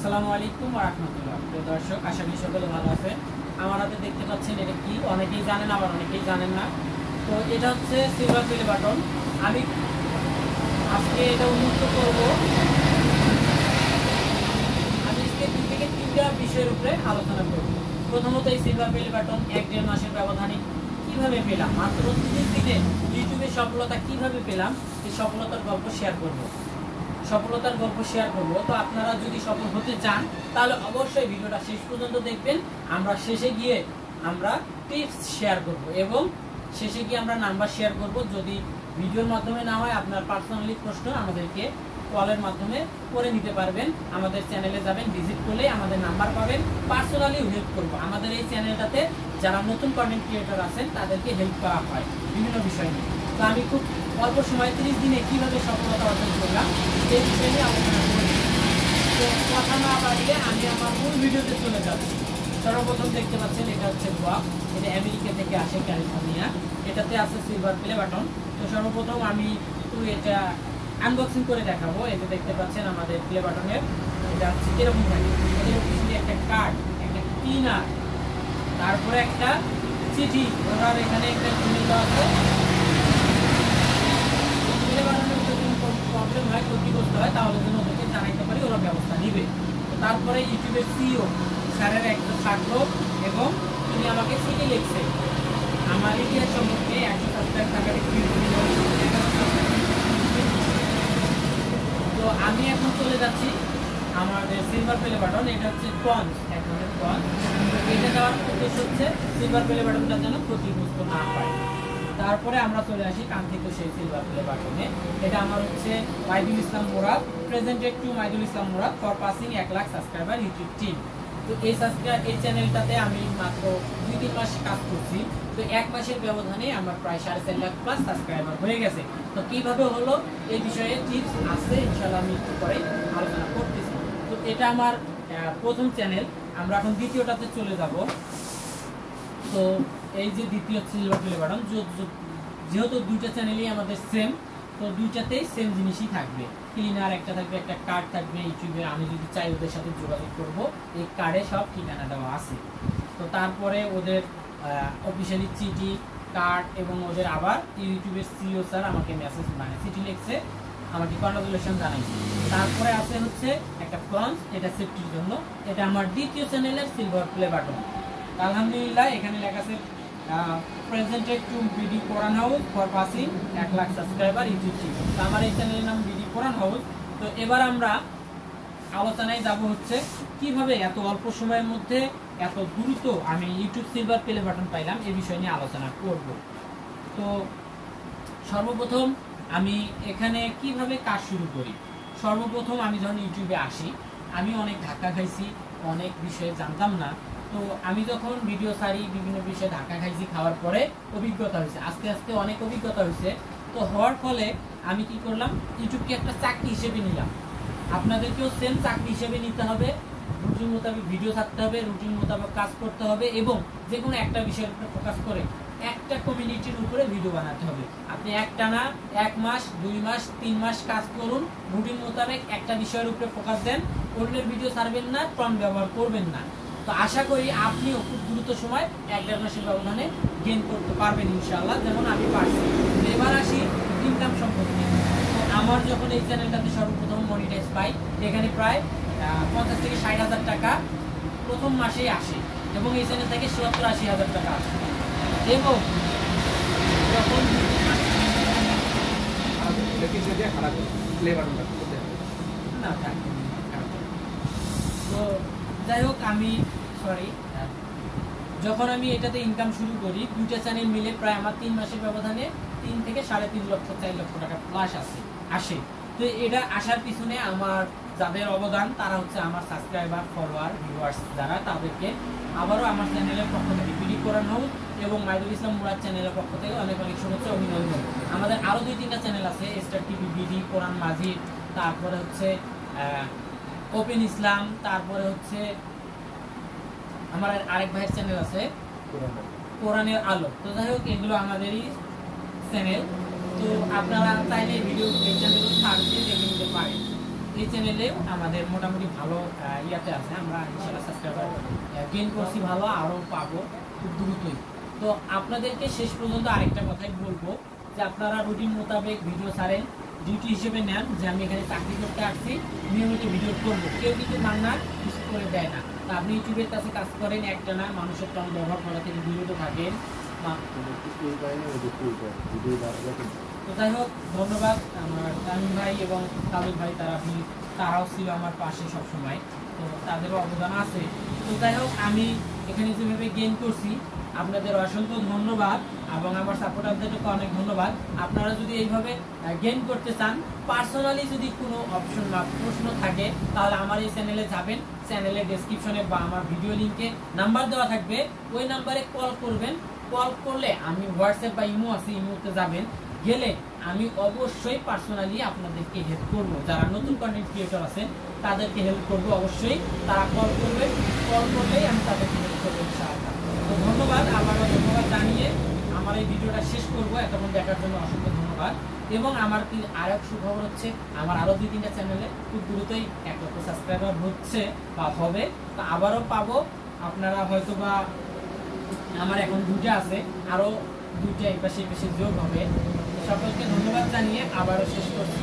আসসালামু আলাইকুম ওয়া রাহমাতুল্লাহ। প্রিয় দর্শক, আশা করি সকলে ভালো আছেন। আমার হাতে দেখতে পাচ্ছেন এটা কি, অনেকেই জানেন আবার অনেকেই জানেন না। তো এটা হচ্ছে সিলভার প্লে বাটন। আমি আজকে এটা উন্মুক্ত করব। আমি আজকে 2 থেকে 3টা বিষয়ের উপরে আলোচনা করব। প্রথমত এই সিলভার প্লে বাটন 1-1.5 মাসের ব্যবধানে কিভাবে পেলাম, মাত্র 3 দিনে ইউটিউবে সফলতা কিভাবে পেলাম, এই সফলতার গল্প শেয়ার করব। তো আপনারা যদি সফল হতে চান তাহলে অবশ্যই ভিডিওটা শেষ পর্যন্ত দেখবেন। আমরা শেষে গিয়ে আমরা টিপস শেয়ার করব এবং শেষে গিয়ে আমরা নাম্বার শেয়ার করব। যদি ভিডিওর মাধ্যমে না হয় আপনার পার্সোনালি প্রশ্ন আমাদেরকে কলের মাধ্যমে করে নিতে পারবেন। আমাদের চ্যানেলে যাবেন, ভিজিট করলে আমাদের নাম্বার পাবেন, পার্সোনালি হেল্প করব। আমাদের এই চ্যানেলটাতে যারা নতুন কন্টেন্ট ক্রিয়েটর আছেন তাদেরকে হেল্প করা হয় বিভিন্ন বিষয় নিয়ে। তো আমি খুব অল্প সময় 30 দিনে কিভাবে সফলতা অর্জন করলাম সেই বিষয় নিয়ে আলোচনা করি। তো কথা না বাড়িয়ে আমি আমার মূল ভিডিওতে চলে যাচ্ছি। সর্বপ্রথম দেখতে পাচ্ছেন এটা হচ্ছে বক্স, এটা আমেরিকা থেকে আসে, ক্যালিফোর্নিয়া। এটাতে আছে সিলভার প্লে বাটন। তো সর্বপ্রথম আমি এটা আনবক্সিং করে দেখাবো। এটা দেখতে পাচ্ছেন আমাদের প্লে বাটনের এটা হচ্ছে কিরকম থাকে। এর পিছনে একটা কার্ড, একটা ক্লিনার, তারপরে একটা চিঠি, ওনার এখানে একটা জিনিস আছে। প্রবলেম হয়, ক্ষতিগ্রস্ত হয়, তাহলে যেন ওদেরকে জানাইতে পারি, ওরা ব্যবস্থা নিবে। তারপরে ইউটিউবের সিইও স্যারের একটা ছাত্র এবং তিনি আমাকে চিঠি লিখছে আমার ইতিহাস সম্পর্কে। 100 সাবস্ক্রাইব টাকাটি তো আমি এখন চলে যাচ্ছি আমাদের সিলভার প্লে বাটন। এটা হচ্ছে পঞ্চ, এক ধরনের পঞ্চ। এটা দেওয়ার উদ্দেশ্য হচ্ছে সিলভার প্লে বাটনটা যেন ক্ষতিগ্রস্ত না হয়। তারপরে আমরা চলে আসি কাঙ্ক্ষিত সেই সিলভার প্লে বাটনে। এটা আমার হচ্ছে Maidul Islam Murad, presented to Maidul Islam Murad for passing 1 lakh subscriber YouTube team. তো এই চ্যানেলটাতে আমি মাত্র 2-3 মাস কাজ করছি। তো 1 মাসের ব্যবধানে আমার প্রায় 4.5 লাখ প্লাস সাবস্ক্রাইবার হয়ে গেছে। তো কিভাবে হলো এই বিষয়ে টিপস আছে, ইনশাআল্লাহ আমি একটু পরে আলোচনা করতেছি। তো এটা আমার প্রথম চ্যানেল। আমরা এখন দ্বিতীয়টাতে চলে যাব। তো এই যে দ্বিতীয় সিলভার প্লে বাটন, যেহেতু 2টা চ্যানেলই আমাদের সেম, তো 2টাতেই সেম জিনিসই থাকবে। ক্লিনার একটা থাকবে, একটা কার্ড থাকবে। ইউটিউবে আমি যদি চাই ওদের সাথে যোগাযোগ করব, এই কার্ডে সব ঠিকানা দেওয়া আছে। তো তারপরে ওদের অফিসিয়ালি চিঠি, কার্ড এবং ওদের আবার ইউটিউবের সিইও স্যার আমাকে মেসেজ চিঠি লিখছে, আমাকে কনগ্রাচুলেশন জানাইছে। তারপরে আছে হচ্ছে একটা পঞ্চ, এটা সেফটির জন্য। এটা আমার দ্বিতীয় চ্যানেলের সিলভার প্লে বাটন। আলহামদুলিল্লাহ এখানে লেখা আছে presented to BD Quran house for passing 1 lakh subscriber YouTube team. তো আমার এই চ্যানেলের নাম বিডি কোরআন হাউস। তো এবার আমরা আলোচনায় যাব হচ্ছে কিভাবে এত অল্প সময়ের মধ্যে এত দ্রুত আমি ইউটিউব সিলভার প্লে বাটন পাইলাম, এই বিষয় নিয়ে আলোচনা করব। তো সর্বপ্রথম আমি এখানে কিভাবে কাজ শুরু করি। সর্বপ্রথম আমি যখন ইউটিউবে আসি, আমি অনেক ধাক্কা খাইছি, অনেক বিষয়ে জানতাম না। তো আমি যখন ভিডিও ছাড়ি, বিভিন্ন বিষয়ে ধাক্কা খাইছি, খাওয়ার পরে অভিজ্ঞতা হয়েছে, আস্তে আস্তে অনেক অভিজ্ঞতা হয়েছে। তো হওয়ার ফলে আমি কি করলাম, ইউটিউবকে একটা চাকরি হিসেবে নিলাম। আপনাদেরকেও সেম চাকরি হিসেবে নিতে হবে। রুটিন মোতাবেক ভিডিও থাকতে হবে, রুটিন মোতাবেক কাজ করতে হবে এবং যে কোনো একটা বিষয়ের উপরে ফোকাস করে একটা কমিউনিটির উপরে ভিডিও বানাতে হবে। আপনি একটানা 1 মাস, 2 মাস, 3 মাস কাজ করুন, রুটিন মোতাবেক একটা বিষয়ের উপরে ফোকাস দেন, অন্যের ভিডিও ছাড়বেন না, প্রম্পট ব্যবহার করবেন না। তো আশা করি আপনিও খুব দ্রুত সময় 1-1.5 মাসের ব্যবধানে গেইন করতে পারবেন ইনশাআল্লাহ, যেমন আমি পারছি। এবার আসি ইনকাম সম্পর্কে। আমার যখন এই চ্যানেলটাতে সর্বপ্রথম মনিটাইজ পাই, এখানে প্রায় 50 থেকে 60 হাজার টাকা প্রথম মাসেই আসে এবং এই চ্যানেল থেকে 70-80 হাজার টাকা আসে। এবং যখন না থাকে, তো যাই হোক, যখন আমি এটাতে ইনকাম শুরু করি, 2টা চ্যানেল মিলে প্রায় আমার 3 মাসের ব্যবধানে 3 থেকে 3.5 লক্ষ 4 লক্ষ টাকা প্লাস আসে। তো এটা আসার পিছনে আমার যাদের অবদান তারা হচ্ছে আমার সাবস্ক্রাইবার, ফলোয়ার, ভিউয়ার্স যারা, তাদেরকে আবারও আমার চ্যানেলের পক্ষ থেকে বিডি কোরআন হাউস এবং মাইদুল ইসলাম মুরাদ চ্যানেলের পক্ষ থেকে অনেক অনেক শুভেচ্ছা, অভিনন্দন। আমাদের আরও 2-3টা চ্যানেল আছে, স্টার টিভি, বিডি কোরআন মাজিদ, তারপরে হচ্ছে ওপেন ইসলাম, তারপরে হচ্ছে আমার আরেক ভাইয়ের চ্যানেল আছে কোরআনের আলো। তো যাই হোক, এগুলো আমাদেরই চ্যানেল। তো আপনারা চাইলে ভিডিও এই চ্যানেলগুলো সার্চ দিয়ে দেখে নিতে পারেন। এই চ্যানেলেও আমাদের মোটামুটি ভালো ইয়াতে আছে, আমরা ইনশাআল্লাহ সাবস্ক্রাইবার গেইন করছি ভালো, আরও পাবো খুব দ্রুতই। তো আপনাদেরকে শেষ পর্যন্ত আরেকটা কথাই বলবো যে আপনারা রুটিন মোতাবেক ভিডিও ছাড়েন, ডিউটি হিসেবে নেন যে আমি এখানে চাকরি করতে আসছি, নিয়মিত ভিডিও করবো। কেউ কিন্তু রান্না কিছু করে দেয় না। তা আপনি ইউটিউবের কাছে কাজ করেন, একটা না মানুষের টন ব্যবহার করা থেকে বিরত থাকেন। তো যাই হোক, ধন্যবাদ আমার তামিম ভাই এবং তামিম ভাই, তারাও ছিল আমার পাশে সবসময়, তো তাদেরও অবদান আছে। তো যাই হোক, আমি এখানে যেভাবে গেইন করছি আপনাদের অসংখ্য ধন্যবাদ এবং আমার সাপোর্টারদেরকে অনেক ধন্যবাদ। আপনারা যদি এইভাবে গেইন করতে চান, পার্সোনালি যদি কোনো অপশন বা প্রশ্ন থাকে তাহলে আমার এই চ্যানেলে যাবেন, চ্যানেলের ডেসক্রিপশনে বা আমার ভিডিও লিঙ্কে নাম্বার দেওয়া থাকবে, ওই নাম্বারে কল করবেন। কল করলে আমি হোয়াটসঅ্যাপ বা ইমো আছে, ইমোতে যাবেন, গেলে আমি অবশ্যই পার্সোনালি আপনাদেরকে হেল্প করব। যারা নতুন কন্টেন্ট ক্রিয়েটর আছেন তাদেরকে হেল্প করব, অবশ্যই তারা কল করবে, কল করলেই আমি তাদেরকে হেল্প করবো ইনশাআল্লাহ। তো ধন্যবাদ, আবারও ধন্যবাদ জানিয়ে আমার এই ভিডিওটা শেষ করব। এতক্ষণ দেখার জন্য অসংখ্য ধন্যবাদ। এবং আমার আর এক সুখবর হচ্ছে, আমার আরও 2-3টা চ্যানেলে খুব দ্রুতই 1 লক্ষ সাবস্ক্রাইবার হচ্ছে বা হবে, তো আবারও পাবো। আপনারা হয়তো বা আমার এখন 2টা আছে, আরও 2টা এই পাশে যোগ হবে। সকলকে ধন্যবাদ জানিয়ে আবারও শেষ করছি।